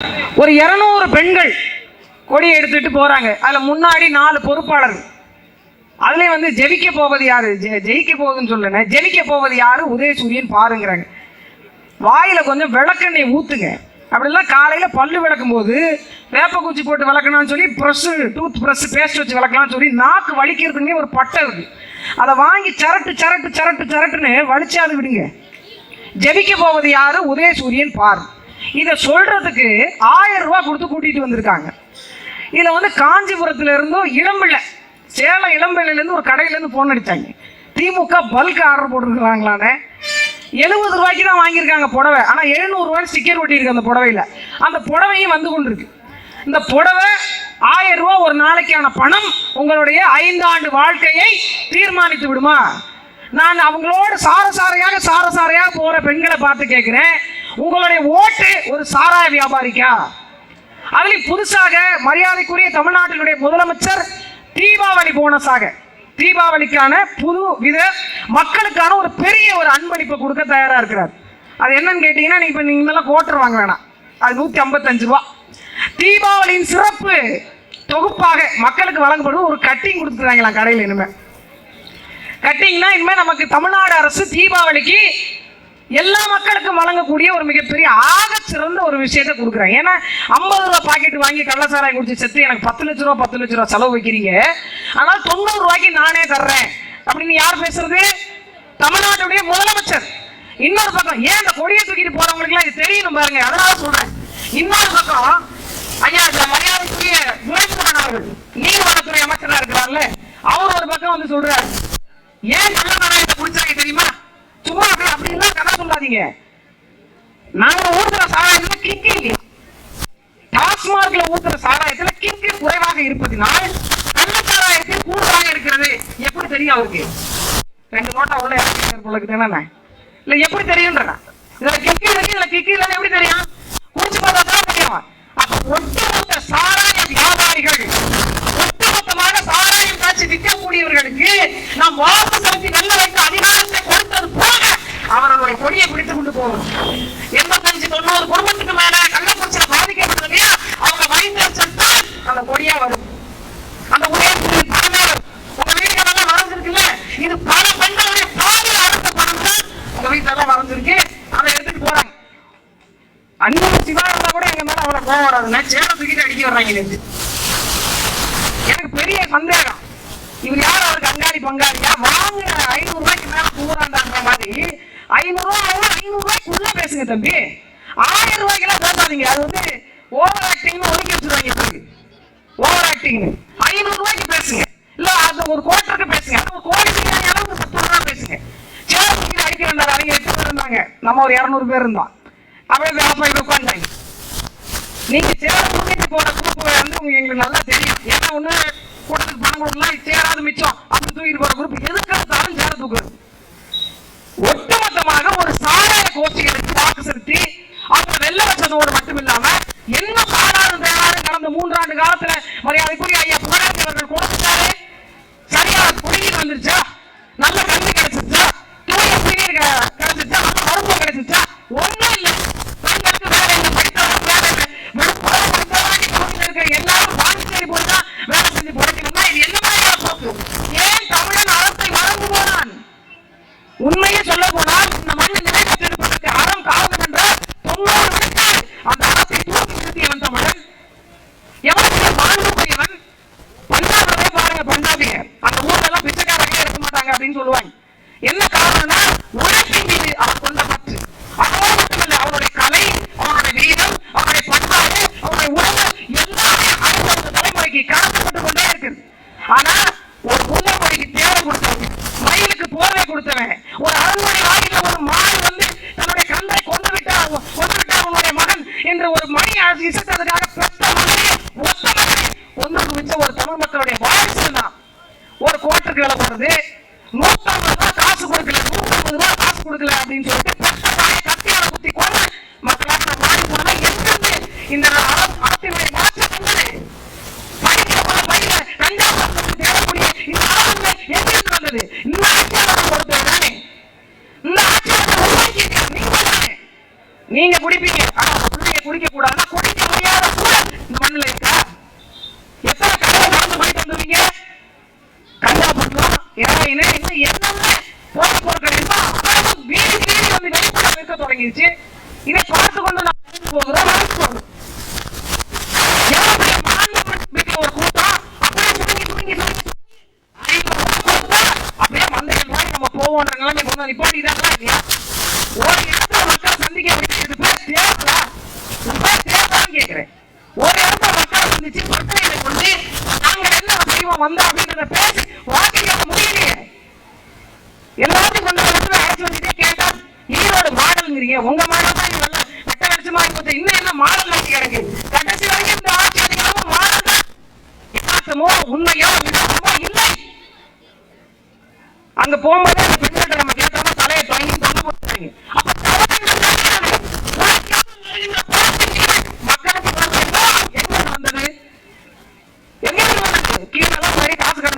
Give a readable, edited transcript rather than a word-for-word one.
ஒரு 200 பெண்கள் கொடியை எடுத்துட்டு போறாங்க. அதுல முன்னாடி 4 பொறுப்பாளர்கள். அதுல வந்து ஜெயிக்க போவது யாரு, ஜெயிக்க போகுதுன்னு சொல்லல, ஜெயிக்க போவது யாரு, உதயசூரியன் பாருங்கிறாங்க. வாயில கொஞ்சம் விளக்கெண்ணெய் ஊத்துங்க. அப்படிலாம் காலையில பல்லு விளக்கும் போது வேப்பக்குச்சி போட்டு விளக்கணும்னு சொல்லி ப்ரஷ், டூத் ப்ரஷ், பேஸ்ட் வச்சு விளக்கலாம்னு சொல்லி நாக்கு வலிக்கிறதுங்க ஒரு பட்டை இருக்கு. அதை வாங்கி சரட்டு சரட்டு சரட்டு சரட்டுன்னு வலிச்சாது விடுங்க. ஜெயிக்க போவது யாரு, உதயசூரியன் பார். இதை சொல்றதுக்கு 1000 ரூபாய் கொடுத்து கூட்டிட்டு வந்திருக்காங்க. இதுல வந்து காஞ்சிபுரத்துல இருந்தும் இளம்பிள்ளை, சேலம் இளம்பிள்ளையிலேருந்து ஒரு கடையிலேருந்து ஃபோன் அடித்தாங்க. திமுக பல்க் ஆர்டர் போட்டுருக்குறாங்களான்னு 70 ரூபாய்க்கு தான் வாங்கியிருக்காங்க புடவை. ஆனால் 700 ரூபாய் ஸ்டிக்கர் ஒட்டியிருக்கு அந்த புடவையில். அந்த புடவையும் வந்து கொண்டு இருக்கு. இந்த புடவை 1000 ரூபா ஒரு நாளைக்கான பணம் உங்களுடைய 5 ஆண்டு வாழ்க்கையை தீர்மானித்து விடுமா? நான் அவங்களோட சாரசாரையாக போகிற பெண்களை பார்த்து கேட்குறேன், உங்களுடைய ஓட்டு ஒரு சாராய வியாபாரிக்கா? அதுலேயும் புதுசாக மரியாதைக்குரிய தமிழ்நாட்டினுடைய முதலமைச்சர் தீபாவளி போனஸாக, தீபாவளிக்கான புது வித மக்களுக்கான ஒரு பெரிய ஒரு அன்பளிப்பை கொடுக்க தயாராக இருக்கிறார். அது என்னன்னு கேட்டீங்கன்னா, இப்போ நீங்களாம் கோட்டர் வாங்க வேணாம், அது 155 ரூபா. தீபாவளியின் சிறப்பு தொகுப்பாக மக்களுக்கு வழங்கப்படும் ஒரு கட்டிங் கொடுத்துருக்காங்களாம் கடையில். இனிமேல் கட்டிங்னா இனிமேல் நமக்கு தமிழ்நாடு அரசு தீபாவளிக்கு எல்லா மக்களுக்கும் வழங்கக்கூடிய ஒரு மிகப்பெரிய ஆக சிறந்த ஒரு விஷயத்தை கொடுக்குறாங்க. ஏன்னா 50 ரூபா பாக்கெட் வாங்கி கள்ளசாராயம் குடிச்சு செத்து எனக்கு 10 லட்ச ரூபா செலவு வைக்கிறீங்க, ஆனால் 90 ரூபாய்க்கு நானே தர்றேன் அப்படின்னு யார் பேசுறது? தமிழ்நாட்டுடைய முதலமைச்சர். இன்னொரு பக்கம் ஏன் இந்த கொடியை தூக்கிட்டு போறவங்களுக்குலாம் இது தெரியணும் பாருங்க, அதனால சொல்றேன். இன்னொரு பக்கம் ஐயா மரியாதைக்குரிய துரைமுருகன் அவர்கள் நீர்வளத்துறை அமைச்சராக இருக்கிறார்ல, அவர் ஒரு பக்கம் வந்து சொல்றாரு, ஏன் கள்ளசாராயத்தை குடிச்சாங்க தெரியுமா? சும்மா அப்படின்னா கதை சொல்லாதீங்க. நாங்க ஊத்துற சாராயத்துல கிக்கு இல்லையா, டாஸ்மார்க்ல ஊத்துற சாராயத்துல கிக்கு குறைவாக இருப்பதினால் கள்ள சாராயத்தில் கூடுதலாக இருக்கிறது. எப்படி தெரியும் அவருக்கு? 2 நோட்டா உள்ள இறக்கி தானே, இல்ல எப்படி தெரியும்? இதுல கிக்கு இருக்கு, இதுல கிக்கு இல்ல, எப்படி தெரியும்? குடிச்சு பார்த்தா தான் தெரியும். அப்ப ஒட்டுமொத்த சாராய வியாபாரிகள், ஒட்டுமொத்தமாக சாராயம் காட்சி விற்கக்கூடியவர்களுக்கு நாம் வாக்கு செலுத்தி நல்ல வைக்க அதிகாரத்தை கொடுத்தது போக அவர்களுடைய கொடியை பிடித்துக் கொண்டு போகணும். 85-90 குடும்பத்துக்கு மேல கள்ளக்குறிச்சியில் பாதிக்கப்படுது இல்லையா, அவங்க வைத்திருச்சால் அந்த கொடியா வரும். அந்த உதயசூரிய பணமே வரும். உங்க வீட்டுக்கெல்லாம் வரைஞ்சிருக்குல்ல, இது பல பெண்களுடைய பாலியல் அறுத்த பணம் தான் உங்க வீட்டெல்லாம் வரைஞ்சிருக்கு. அதை எடுத்துட்டு போறாங்க. அன்னைக்கு சிவா இருந்தா கூட எங்க மேல அவ்வளவு கோவம் வராதுன்னா சேர தூக்கிட்டு அடிக்க வர்றாங்க. நேற்று எனக்கு பெரிய சந்தேகம், இவர் யார், அவருக்கு அங்காளி பங்காளியா? வாங்க 500 ரூபாய்க்கு மேல கூறாண்டான்ற மாதிரி 500 ரூபாய்க்குள்ள பேசுங்க தம்பி. 1000 ரூபாய்க்கெல்லாம் பேசாதீங்க. அது வந்து ஓவர் ஆக்டிங் ஒதுக்கி வச்சிருவாங்க. ஓவர் ஆக்டிங் 500 ரூபாய்க்கு பேசுங்க, இல்ல அது ஒரு கோட்டருக்கு பேசுங்க, ஒரு கோடி பிரியாணி அளவுக்கு 10 ரூபா பேசுங்க. சேலத்துக்கு அடிக்க வேண்டாம். அவங்க 8 பேர் இருந்தாங்க, நம்ம ஒரு 200 பேர் இருந்தோம். அப்படியே அப்ப உட்காந்தாங்க. நீங்க சேலம் தூக்கிட்டு போற குரூப் வந்து எங்களுக்கு நல்லா தெரியும். ஏன்னா ஒண்ணு கூட்டத்துக்கு பணம் கொடுக்கலாம், சேராது மிச்சம் அப்படி தூக்கிட்டு போற குரூப் எதுக்காலும் சேர தூக்குறது. ஒட்டுமொத்தமாக ஒரு சாராய கோஷ்டிகளுக்கு வாக்கு செலுத்தி அவங்க வெள்ள வச்சதோடு மட்டும் இல்லாம என்ன சாராரும் தேவாரும் கடந்த 3 ஆண்டு காலத்துல மரியாதைக்குரிய ஐயா புகழேந்தி அவர்கள் கொடுத்துட்டாரு. சரியா குடிநீர் வந்துருச்சா, நல்ல கல்வி கிடைச்சிருச்சா, தூய குடிநீர் கிடைச்சிருச்சா, நல்ல மருத்துவம் கிடைச்சிருச்சா? ஒண்ணும் இல்லை. பெண்களுக்கு வேலை இல்லை, படித்தவர்கள் வேலை இல்லை. எல்லாரும் பாண்டிச்சேரி போட்டுதான் வேலை செஞ்சு படிக்கணும்னா இது என்ன மாதிரியான போக்கு? ஏன் தமிழன் அறத்தை மறந்து போனான்? உண்மையை சொல்ல போனால் இந்த மண்ணை நிறைவேற்றிருப்பதற்கு அறம் காரணம் என்ற 90 விழுக்காடு அந்த அறத்தை தூக்கி நிறுத்தியவன் தமிழன். எவ்வளவு வாழ்வுடையவன்? பஞ்சாபிலே பாருங்க, பஞ்சாபிய அந்த ஊர்ல எல்லாம் பிச்சைக்காரங்களே இருக்க மாட்டாங்க அப்படின்னு சொல்லுவாங்க. என்ன காரணம்னா உழைப்பின் மீது அவர் கொண்ட பற்று. அதோடு மட்டுமல்ல, அவருடைய கலை, அவருடைய வீரம், அவருடைய பண்பாடு, அவருடைய உணவு எல்லாமே அடுத்த தலைமுறைக்கு கடத்தப்பட்டு கொண்டே இருக்கு. ஆனா ஒரு புள்ளமொழிக்கு தேவை கொடுத்தவன், மயிலுக்கு போர்வை கொடுத்தவன், ஒரு அரண்மனை வாயில ஒரு மாடு வந்து தன்னுடைய கந்தை கொண்டு விட்டார் அவனுடைய மகன் என்று ஒரு மணி இசைத்ததுக்காக பெற்ற மகனை ஒத்த மகனை ஒன்றுக்கு மிச்ச ஒரு தமிழ் மக்களுடைய வாரிசு தான். ஒரு கோட்டுக்கு வேலை போடுறது, 150 ரூபாய் காசு கொடுக்கல, 150 ரூபாய் காசு கொடுக்கல அப்படின்னு சொல்லிட்டு பெற்ற தாயை கத்தியால குத்தி கொண்டு மக்களாக மாறி போனதை எங்கிருந்து இந்த அறத்தினுடைய மாற்றம் வந்தது? படிக்கிற போல பையில கஞ்சாவுக்கு தேடக்கூடிய இந்த அறத்தை எங்கிருந்து வந்தது? இந்த ஆட்சியாளர் பொறுத்தவரை தானே, இந்த ஆட்சியாளர் உருவாக்கி நீங்க தானே. நீங்க குடிப்பீங்க, ஆனா குடிக்க கூடாதுன்னா குடிக்க ஹெராயின் இன்னும் என்னென்ன போதைப் பொருட்கள் இருக்கோ அவ்வளவு வீடு வீடு வந்து வெளிப்பட இருக்க தொடங்கிடுச்சு. இதை பார்த்து கொண்டு நான் நடந்து போகிறோம். எவ்வளவு மாநில ஒரு கூட்டம் அப்படியே சுருங்கி சுருங்கி சுருங்கி அப்படியே மந்தைகள் மாதிரி நம்ம போவோன்ற நிலைமை கொண்டு நிப்பாட்டிட்டாங்களா இல்லையா? ஒரு இடத்துல மக்கள் சந்திக்க முடியாது. தேர்தலா தேர்தலான்னு கேட்கிறேன். ஒரு இடத்துல மக்கள் சந்திச்சு பிரச்சனைகளை கொண்டு நாங்கள் என்ன செய்வோம் வந்தா அப்படின்றத பேசி வாக்கு கேட்க முடியலையே. எல்லாத்தையும் கொண்டு இடத்துல அழைச்சி வந்துட்டே கேட்டா ஈரோடு மாடல்ங்கிறீங்க. உங்க மாடல் தான் இது நல்லா கட்ட வெளிச்சமா போச்சு. இன்னும் என்ன மாடல் நோக்கி கிடக்கு? கடைசி வரைக்கும் இந்த ஆட்சி அதிகாரமும் மாடல் தான். யதார்த்தமோ உண்மையோ விதமோ இல்லை. அங்க போகும்போது அந்த பெண்கள்ட்ட நம்ம கேட்டோம்னா தலையை தொடங்கி தொங்க போட்டுருங்க. அப்ப மக்களுக்கு எங்க வந்தது? எங்க வந்தது? கீழெல்லாம் சரி காசு கடந்து